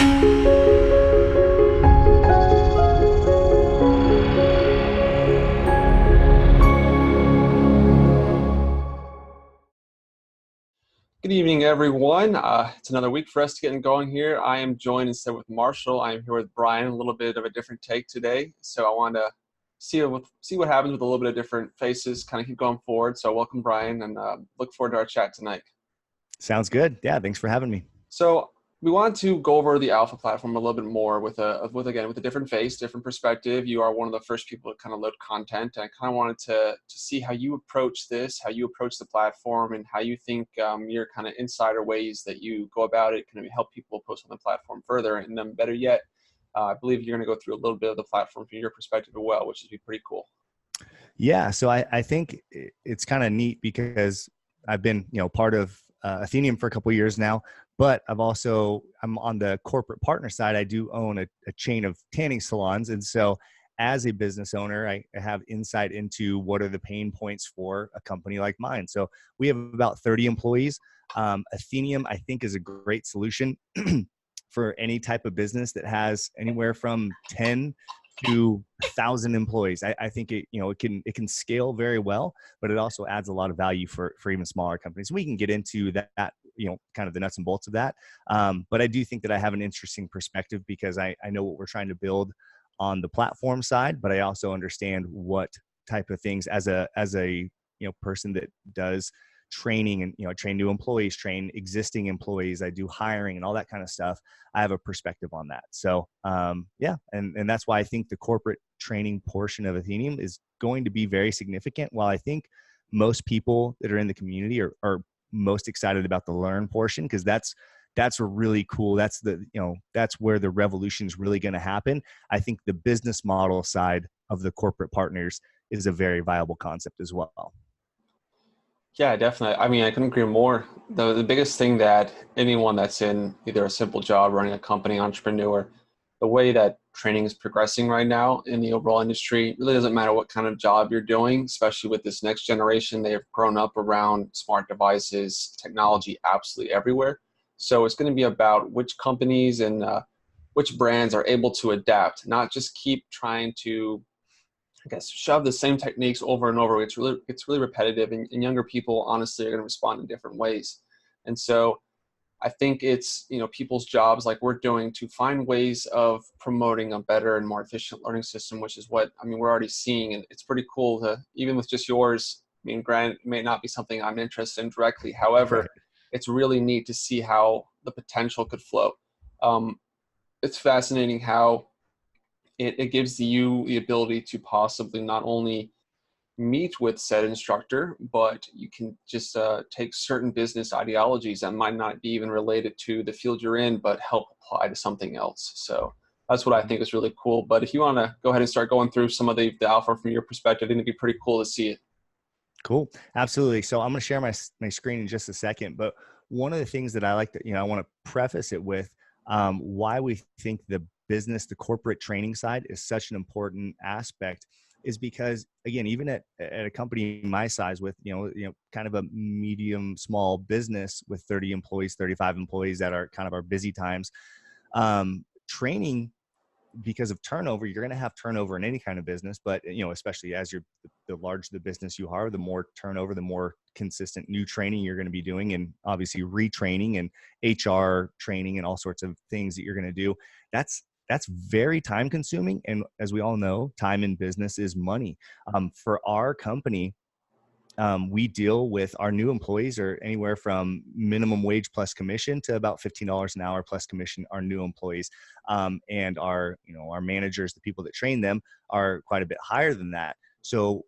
Good evening, everyone. It's another week for us to get going here. I am joined instead with Marshall. I am here with Brian, a little bit of a different take today. So I want to see what happens with a little bit of different faces, kind of keep going forward. So welcome, Brian, and look forward to our chat tonight. Sounds good. Yeah, thanks for having me. So we want to go over the Alpha platform a little bit more with a different face, different perspective. You are one of the first people to kind of load content. And I kind of wanted to see how you approach this, how you approach the platform, and how you think your kind of insider ways that you go about it can help people post on the platform further. And then better yet, I believe you're going to go through a little bit of the platform from your perspective as well, which is pretty cool. Yeah, so I think it's kind of neat because I've been part of Atheneum for a couple of years now, but I'm on the corporate partner side. I do own a chain of tanning salons. And so as a business owner, I have insight into what are the pain points for a company like mine. So we have about 30 employees. Atheneum, I think, is a great solution for any type of business that has anywhere from 10 to 1,000 employees. I think it can scale very well, but it also adds a lot of value for even smaller companies. We can get into that kind of the nuts and bolts of that. But I do think that I have an interesting perspective because I know what we're trying to build on the platform side, but I also understand what type of things as a person that does training and train new employees, train existing employees. I do hiring and all that kind of stuff. I have a perspective on that. So and that's why I think the corporate training portion of Atheneum is going to be very significant. While I think most people that are in the community are most excited about the learn portion, because that's a really cool. That's where the revolution is really going to happen. I think the business model side of the corporate partners is a very viable concept as well. Yeah, definitely. I mean, I couldn't agree more. The biggest thing that anyone that's in either a simple job, running a company, entrepreneur, the way that training is progressing right now in the overall industry, really doesn't matter what kind of job you're doing, especially with this next generation. They have grown up around smart devices, technology absolutely everywhere. So it's going to be about which companies and which brands are able to adapt, not just keep trying to shove the same techniques over and over. It's really repetitive, and younger people honestly are going to respond in different ways. And so I think it's people's jobs, like we're doing, to find ways of promoting a better and more efficient learning system, which is what we're already seeing. And it's pretty cool to, even with just yours, granted, it may not be something I'm interested in directly. However, it's really neat to see how the potential could flow. It's fascinating how it gives you the ability to possibly not only meet with said instructor, but you can just take certain business ideologies that might not be even related to the field you're in, but help apply to something else. So that's what I think is really cool. But if you want to go ahead and start going through some of the alpha from your perspective, I think it'd be pretty cool to see it. Cool. Absolutely. So I'm going to share my screen in just a second, but one of the things that I like to, I want to preface it with why we think the corporate training side is such an important aspect is because, again, even at a company my size with, kind of a medium small business with 30 employees, 35 employees that are kind of our busy times, training, because of turnover, you're going to have turnover in any kind of business, but especially as the larger the business you are, the more turnover, the more consistent new training you're going to be doing, and obviously retraining and HR training and all sorts of things that you're going to do. That's very time consuming. And as we all know, time in business is money. For our company, we deal with our new employees are anywhere from minimum wage plus commission to about $15 an hour plus commission, our new employees. And our managers, the people that train them, are quite a bit higher than that. So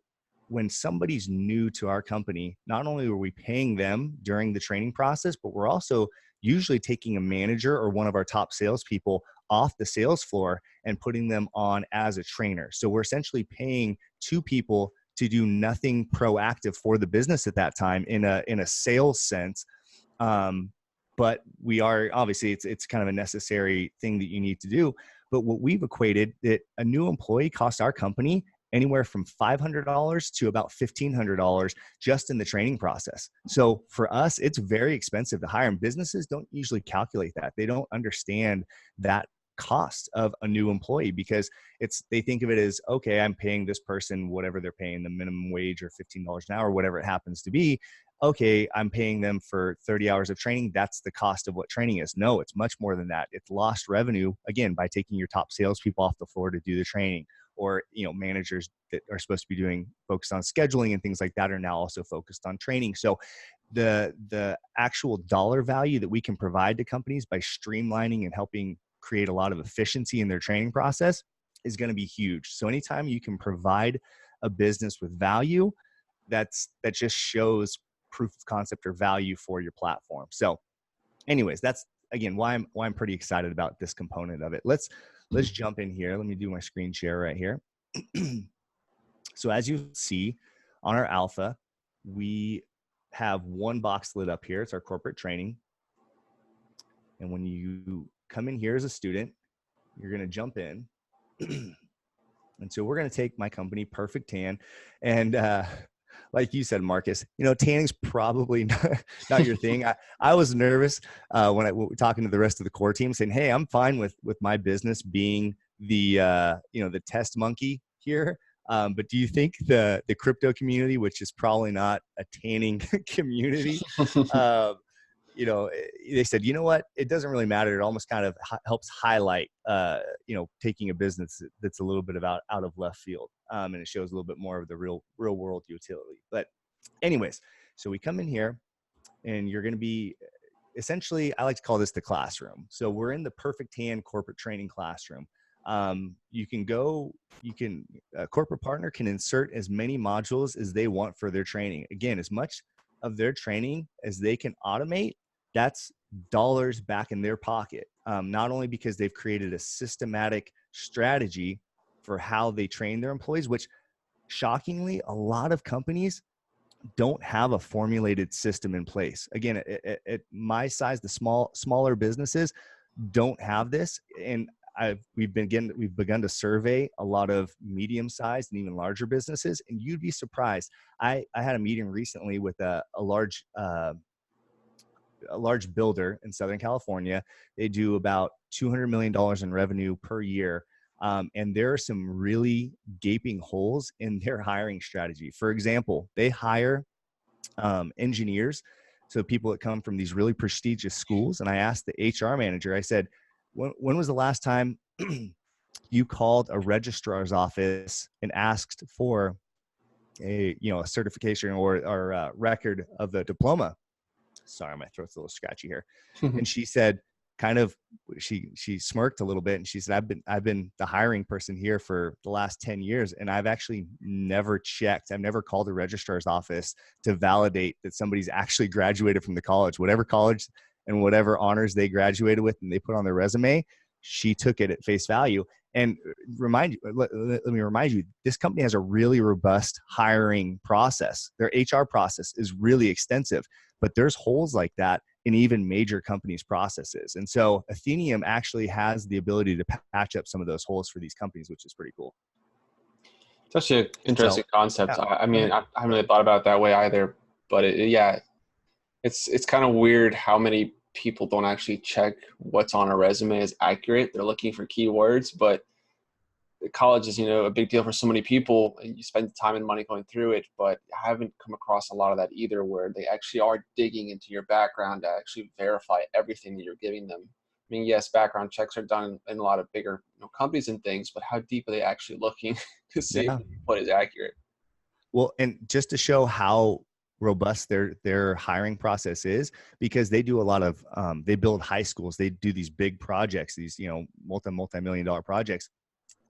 when somebody's new to our company, not only are we paying them during the training process, but we're also usually taking a manager or one of our top salespeople off the sales floor and putting them on as a trainer. So we're essentially paying two people to do nothing proactive for the business at that time in a sales sense. But we are, obviously it's kind of a necessary thing that you need to do. But what we've equated, that a new employee costs our company anywhere from $500 to about $1,500 just in the training process. So for us, it's very expensive to hire, and businesses don't usually calculate that. They don't understand that cost of a new employee, because they think of it as, okay, I'm paying this person whatever they're paying, the minimum wage or $15 an hour, whatever it happens to be. Okay, I'm paying them for 30 hours of training. That's the cost of what training is. No, it's much more than that. It's lost revenue, again, by taking your top salespeople off the floor to do the training, or, managers that are supposed to be focused on scheduling and things like that are now also focused on training. So the actual dollar value that we can provide to companies by streamlining and helping create a lot of efficiency in their training process is going to be huge. So anytime you can provide a business with value, that just shows proof of concept or value for your platform. So anyways, that's again why I'm pretty excited about this component of it. Let's jump in here. Let me do my screen share right here. So as you see on our alpha, we have one box lit up here. It's our corporate training. And when you come in here as a student, you're going to jump in. And so we're going to take my company, Perfect Tan. And like you said, Marcus, tanning's probably not your thing. I was nervous when I was talking to the rest of the core team, saying, hey, I'm fine with my business being the the test monkey here. But do you think the crypto community, which is probably not a tanning community, they said, you know what, it doesn't really matter. It almost kind of helps highlight, taking a business that's a little bit out of left field. And it shows a little bit more of the real world utility. But anyways, so we come in here and you're going to be essentially, I like to call this the classroom. So we're in the Perfect Tan corporate training classroom. A corporate partner can insert as many modules as they want for their training. Again, as much of their training as they can automate, that's dollars back in their pocket. Not only because they've created a systematic strategy for how they train their employees, which shockingly, a lot of companies don't have a formulated system in place. Again, at my size, the smaller businesses don't have this. And we've begun to survey a lot of medium-sized and even larger businesses, and you'd be surprised. I had a meeting recently with a large builder in Southern California. They do about $200 million in revenue per year. And there are some really gaping holes in their hiring strategy. For example, they hire engineers, so people that come from these really prestigious schools. And I asked the HR manager, I said, when was the last time you called a registrar's office and asked for a certification or a record of the diploma? Sorry, my throat's a little scratchy here. And she said, she smirked a little bit, and she said, I've been the hiring person here for the last 10 years, and I've actually never checked. I've never called the registrar's office to validate that somebody's actually graduated from the college, whatever college and whatever honors they graduated with and they put on their resume. She took it at face value. And let me remind you, this company has a really robust hiring process. Their HR process is really extensive, but there's holes like that in even major companies' processes. And so Atheneum actually has the ability to patch up some of those holes for these companies, which is pretty cool. It's actually an interesting concept. Yeah. I mean, I haven't really thought about it that way either, but it's kind of weird how many people don't actually check what's on a resume is accurate. They're looking for keywords, but college is, a big deal for so many people, and you spend time and money going through it, but I haven't come across a lot of that either, where they actually are digging into your background to actually verify everything that you're giving them. I mean, yes, background checks are done in a lot of bigger companies and things, but how deep are they actually looking to see what is accurate? Well, and just to show how robust their hiring process is, because they do a lot of, they build high schools, they do these big projects, these, multi-million dollar projects.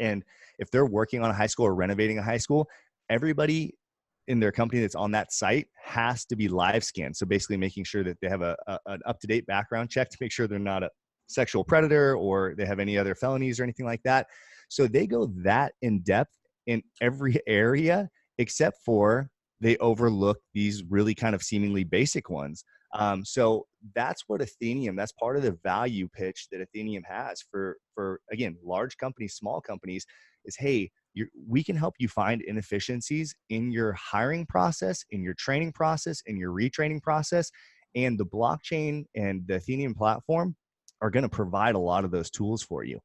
And if they're working on a high school or renovating a high school, everybody in their company that's on that site has to be live scanned. So basically making sure that they have an up-to-date background check to make sure they're not a sexual predator or they have any other felonies or anything like that. So they go that in depth in every area, except for they overlook these really kind of seemingly basic ones. So that's what Atheneum, that's part of the value pitch that Atheneum has for again, large companies, small companies, is, hey, we can help you find inefficiencies in your hiring process, in your training process, in your retraining process. And the blockchain and the Atheneum platform are going to provide a lot of those tools for you.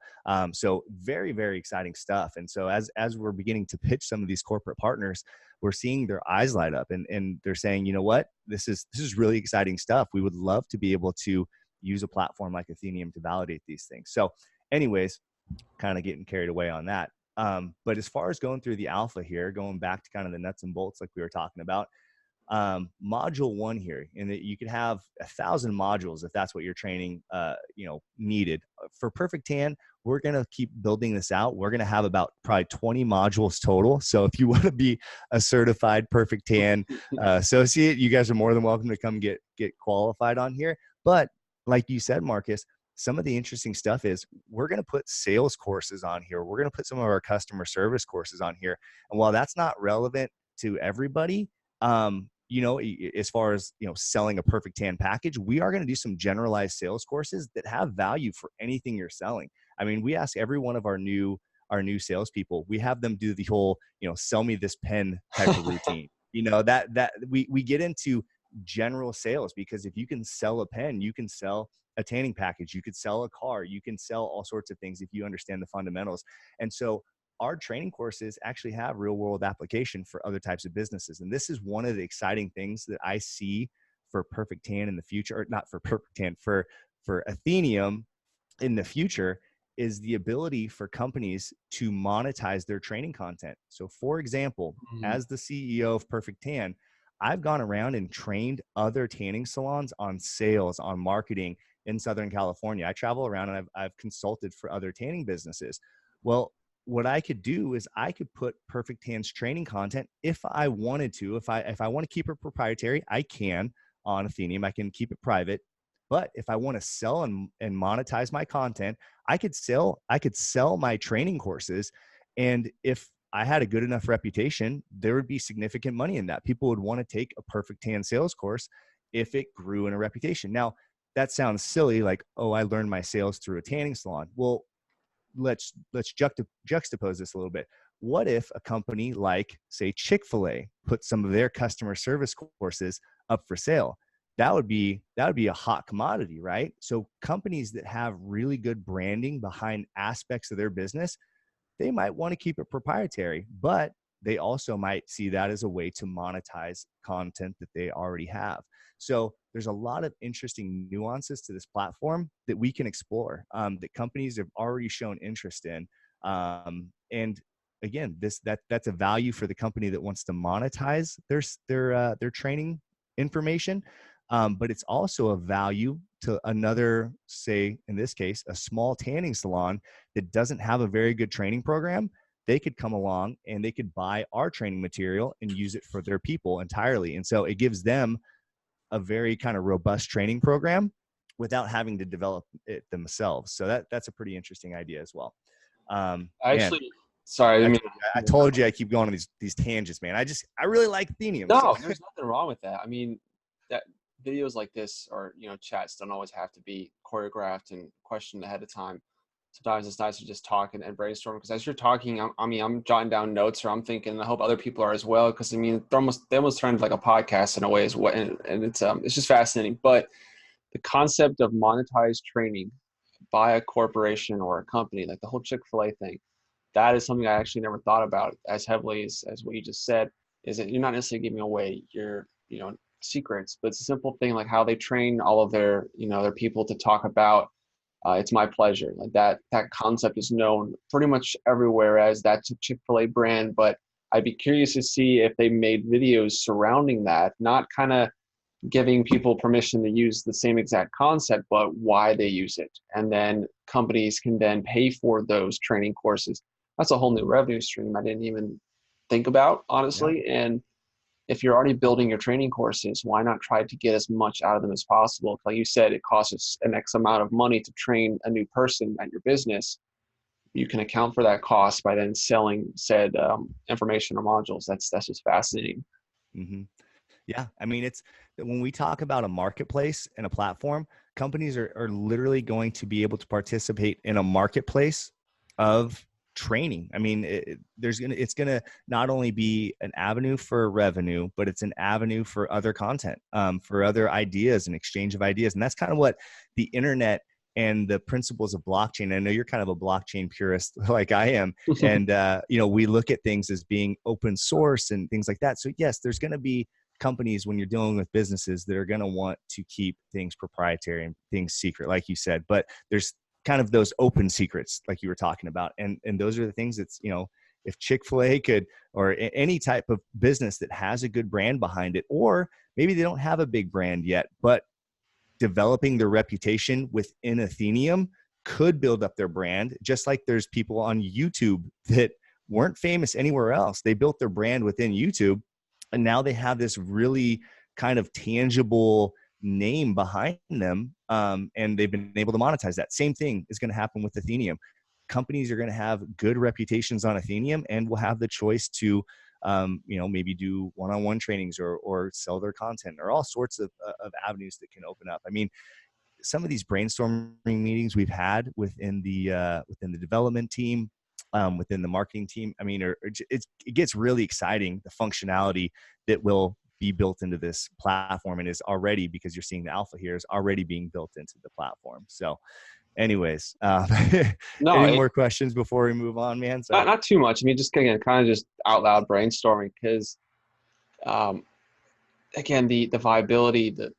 So very, very exciting stuff. And so as we're beginning to pitch some of these corporate partners, we're seeing their eyes light up, and they're saying, you know what, this is really exciting stuff. We would love to be able to use a platform like Atheneum to validate these things. So anyways, kind of getting carried away on that. But as far as going through the alpha here, going back to kind of the nuts and bolts like we were talking about, module 1 here, and that you could have 1,000 modules if that's what your training needed. For Perfect Tan, we're going to keep building this out. We're going to have about probably 20 modules total. So if you want to be a certified Perfect Tan associate, you guys are more than welcome to come get qualified on here. But like you said, Marcus, some of the interesting stuff is we're going to put sales courses on here. We're going to put some of our customer service courses on here. And while that's not relevant to everybody, as far as, selling a Perfect Tan package, we are going to do some generalized sales courses that have value for anything you're selling. I mean, we ask every one of our new salespeople, we have them do the whole, sell me this pen type of routine. That we get into general sales, because if you can sell a pen, you can sell a tanning package, you could sell a car, you can sell all sorts of things if you understand the fundamentals. And so our training courses actually have real world application for other types of businesses. And this is one of the exciting things that I see for Perfect Tan in the future, or not for Perfect Tan, for Atheneum in the future, is the ability for companies to monetize their training content. So for example, as the CEO of Perfect Tan, I've gone around and trained other tanning salons on sales, on marketing in Southern California. I travel around and I've consulted for other tanning businesses. Well, what I could do is I could put Perfect Tan's training content, if I wanted to. If I want to keep it proprietary, I can on Atheneum. I can keep it private. But if I want to sell and monetize my content, I could sell my training courses. And if I had a good enough reputation, there would be significant money in that. People would want to take a Perfect Tan sales course if it grew in a reputation. Now, that sounds silly, like, oh, I learned my sales through a tanning salon. Well, let's juxtapose this a little bit. What if a company like, say, Chick-fil-A put some of their customer service courses up for sale? That would be a hot commodity, right? So companies that have really good branding behind aspects of their business, they might want to keep it proprietary, but they also might see that as a way to monetize content that they already have. So there's a lot of interesting nuances to this platform that we can explore, that companies have already shown interest in. And again, that's a value for the company that wants to monetize their training information. But it's also a value to another, say, in this case, a small tanning salon that doesn't have a very good training program. They could come along and they could buy our training material and use it for their people entirely. And so it gives them a very kind of robust training program without having to develop it themselves. So that's a pretty interesting idea as well. Actually, sorry, I told you I keep going on these tangents, man. I really like Atheneum. No, so. there's nothing wrong with that. I mean, that videos like this, or chats, don't always have to be choreographed and questioned ahead of time. Sometimes it's nice to just talk and brainstorm, because as you're talking, I'm jotting down notes, or I'm thinking, and I hope other people are as well, because they almost turned like a podcast in a way as well, and it's just fascinating. But the concept of monetized training by a corporation or a company, like the whole Chick-fil-A thing, that is something I actually never thought about as heavily as what you just said. Is that you're not necessarily giving away your secrets, but it's a simple thing like how they train all of their their people to talk about it's my pleasure. Like that concept is known pretty much everywhere as that's a Chick-fil-A brand. But I'd be curious to see if they made videos surrounding that, not kind of giving people permission to use the same exact concept, but why they use it. And then companies can then pay for those training courses. That's a whole new revenue stream I didn't even think about, honestly. Yeah. And if you're already building your training courses, why not try to get as much out of them as possible? Like you said, it costs us an X amount of money to train a new person at your business. You can account for that cost by then selling said information or modules. That's just fascinating. Mm-hmm. Yeah. I mean, it's when we talk about a marketplace and a platform, companies are literally going to be able to participate in a marketplace of training. I mean, it's going to not only be an avenue for revenue, but it's an avenue for other content, for other ideas and exchange of ideas. And that's kind of what the internet and the principles of blockchain. I know you're kind of a blockchain purist like I am. And, we look at things as being open source and things like that. So yes, there's going to be companies, when you're dealing with businesses, that are going to want to keep things proprietary and things secret, like you said, but there's kind of those open secrets like you were talking about. And those are the things that's, if Chick-fil-A could, or any type of business that has a good brand behind it, or maybe they don't have a big brand yet, but developing their reputation within Atheneum could build up their brand. Just like there's people on YouTube that weren't famous anywhere else. They built their brand within YouTube, and now they have this really kind of tangible name behind them, and they've been able to monetize that. Same thing is going to happen with Atheneum. Companies are going to have good reputations on Atheneum and will have the choice to maybe do one-on-one trainings or sell their content, or all sorts of avenues that can open up. I mean, some of these brainstorming meetings we've had within the development team, within the marketing team, I mean, it gets really exciting, the functionality that will be built into this platform, and is already, because you're seeing the alpha here, is already being built into the platform. So anyways, No, any more questions before we move on, man? Sorry. not too much. I mean, just again, kind of just out loud brainstorming, because um, again, the viability, the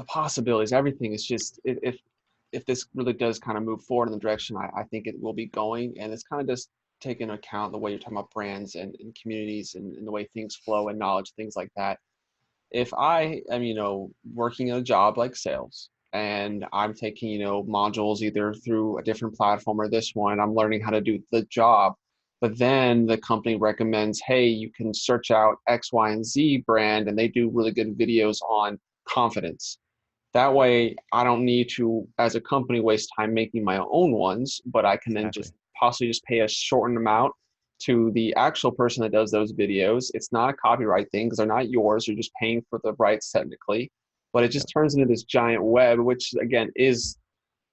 possibilities, everything is just, if this really does kind of move forward in the direction I think it will be going, and it's kind of just take into account the way you're talking about brands and communities and the way things flow and knowledge, things like that. If I am, working in a job like sales, and I'm taking, modules either through a different platform or this one, I'm learning how to do the job, but then the company recommends, hey, you can search out X, Y, and Z brand, and they do really good videos on confidence. That way, I don't need to, as a company, waste time making my own ones, but I can then Exactly. just possibly just pay a shortened amount to the actual person that does those videos. It's not a copyright thing because they're not yours. You're just paying for the rights technically, but it Yep. just turns into this giant web, which again is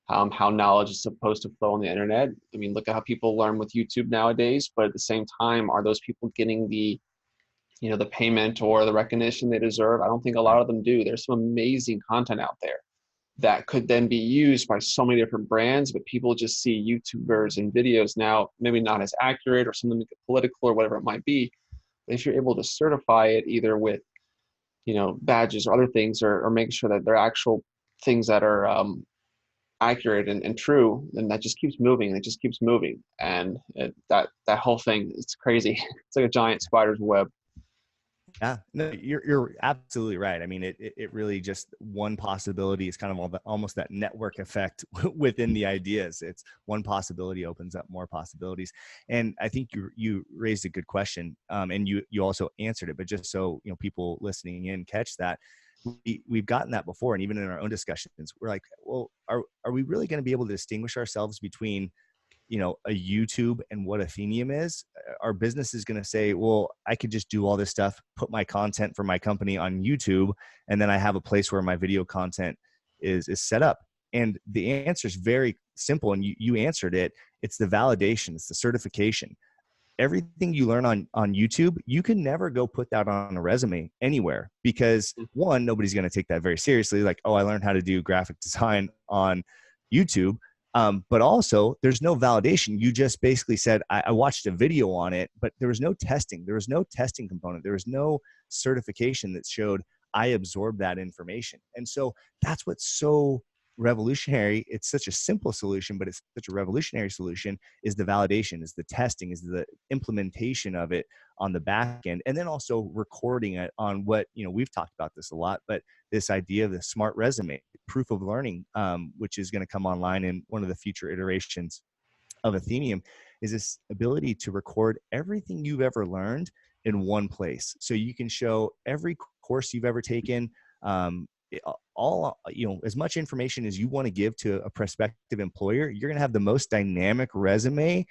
how knowledge is supposed to flow on the internet. I mean, look at how people learn with YouTube nowadays, but at the same time, are those people getting the payment or the recognition they deserve? I don't think a lot Right. of them do. There's some amazing content out there that could then be used by so many different brands, but people just see YouTubers and videos now, maybe not as accurate, or some of them get political or whatever it might be. But if you're able to certify it either with, badges or other things, or make sure that they're actual things that are accurate and true, then that just keeps moving and it just keeps moving. And that whole thing, it's crazy. It's like a giant spider's web. Yeah, no, you're absolutely right. I mean, it really just, one possibility is kind of almost that network effect within the ideas. It's one possibility opens up more possibilities, and I think you raised a good question, and you also answered it. But just so people listening in catch that, we've gotten that before, and even in our own discussions, we're like, well, are we really going to be able to distinguish ourselves between a YouTube and what Athenium is? Our business is going to say, well, I could just do all this stuff, put my content for my company on YouTube, and then I have a place where my video content is set up. And the answer is very simple, and you answered it. It's the validation, it's the certification. Everything you learn on YouTube, you can never go put that on a resume anywhere, because one, nobody's going to take that very seriously. Like, oh, I learned how to do graphic design on YouTube. But also, there's no validation. You just basically said, I watched a video on it, but there was no testing. There was no testing component. There was no certification that showed I absorbed that information. And so that's what's so revolutionary. It's such a simple solution, but it's such a revolutionary solution, is the validation, is the testing, is the implementation of it on the back end. And then also recording it on what, we've talked about this a lot, but this idea of the smart resume, proof of learning, which is going to come online in one of the future iterations of Athenium, is this ability to record everything you've ever learned in one place. So you can show every course you've ever taken, all, as much information as you want to give to a prospective employer. You're going to have the most dynamic resume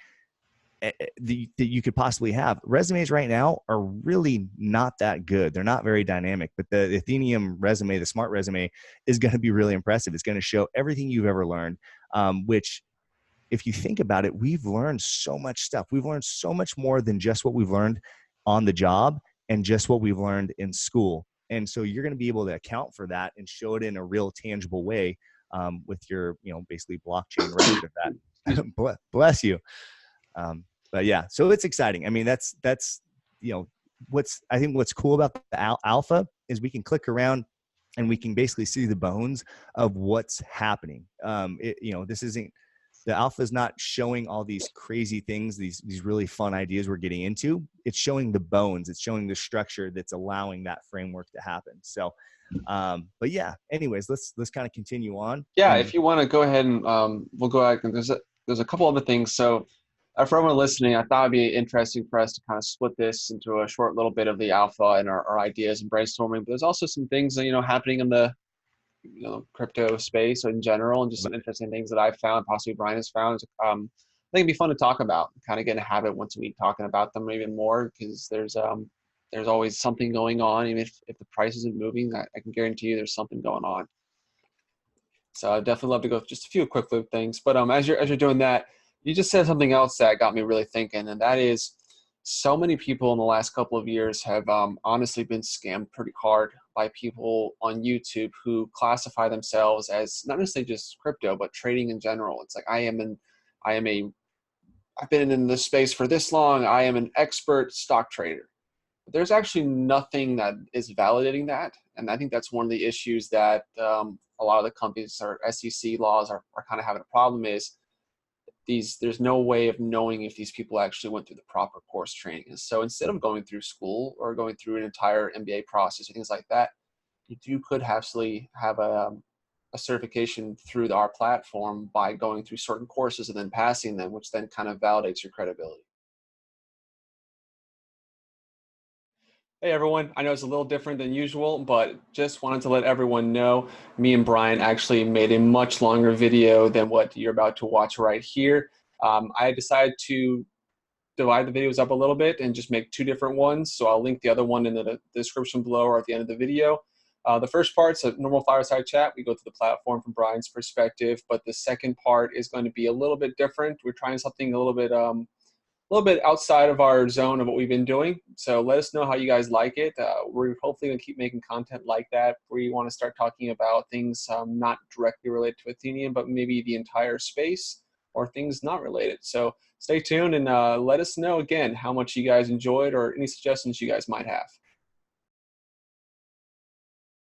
that you could possibly have. Resumes right now are really not that good. They're not very dynamic, but the Atheneum resume, the smart resume, is going to be really impressive. It's going to show everything you've ever learned, which, if you think about it, we've learned so much stuff. We've learned so much more than just what we've learned on the job and just what we've learned in school. And so you're going to be able to account for that and show it in a real tangible way, with your, basically blockchain record of that. Bless you. But yeah, so it's exciting. I mean, that's I think what's cool about the alpha is we can click around and we can basically see the bones of what's happening. This isn't, the alpha is not showing all these crazy things, these really fun ideas we're getting into. It's showing the bones. It's showing the structure that's allowing that framework to happen. So, but yeah, anyways, let's kind of continue on. Yeah, And if you want to go ahead and we'll go ahead, and there's a couple other things. So for everyone listening, I thought it'd be interesting for us to kind of split this into a short little bit of the alpha and our ideas and brainstorming. But there's also some things that, happening in the crypto space in general, and just some interesting things that I've found, possibly Brian has found. I think it'd be fun to talk about, kind of get in a habit once a week talking about them even more, because there's always something going on. Even if the price isn't moving, I can guarantee you there's something going on. So I'd definitely love to go just a few quick loop things. But as you're doing that, you just said something else that got me really thinking, and that is, so many people in the last couple of years have honestly been scammed pretty hard by people on YouTube who classify themselves as not necessarily just crypto, but trading in general. It's like, I've been in this space for this long. I am an expert stock trader. But there's actually nothing that is validating that. And I think that's one of the issues that a lot of the companies or SEC laws are kind of having a problem is, there's no way of knowing if these people actually went through the proper course training. And so instead of going through school or going through an entire MBA process or things like that, you could actually have a certification through our platform by going through certain courses and then passing them, which then kind of validates your credibility. Hey everyone, I know it's a little different than usual, but just wanted to let everyone know, me and Brian actually made a much longer video than what you're about to watch right here. I decided to divide the videos up a little bit and just make two different ones. So I'll link the other one in the description below or at the end of the video. The first part's a normal fireside chat. We go through the platform from Brian's perspective, but the second part is going to be a little bit different. We're trying something a little bit outside of our zone of what we've been doing. So let us know how you guys like it. We're hopefully going to keep making content like that, where you want to start talking about things not directly related to Atheneum, but maybe the entire space or things not related. So stay tuned and let us know again how much you guys enjoyed or any suggestions you guys might have.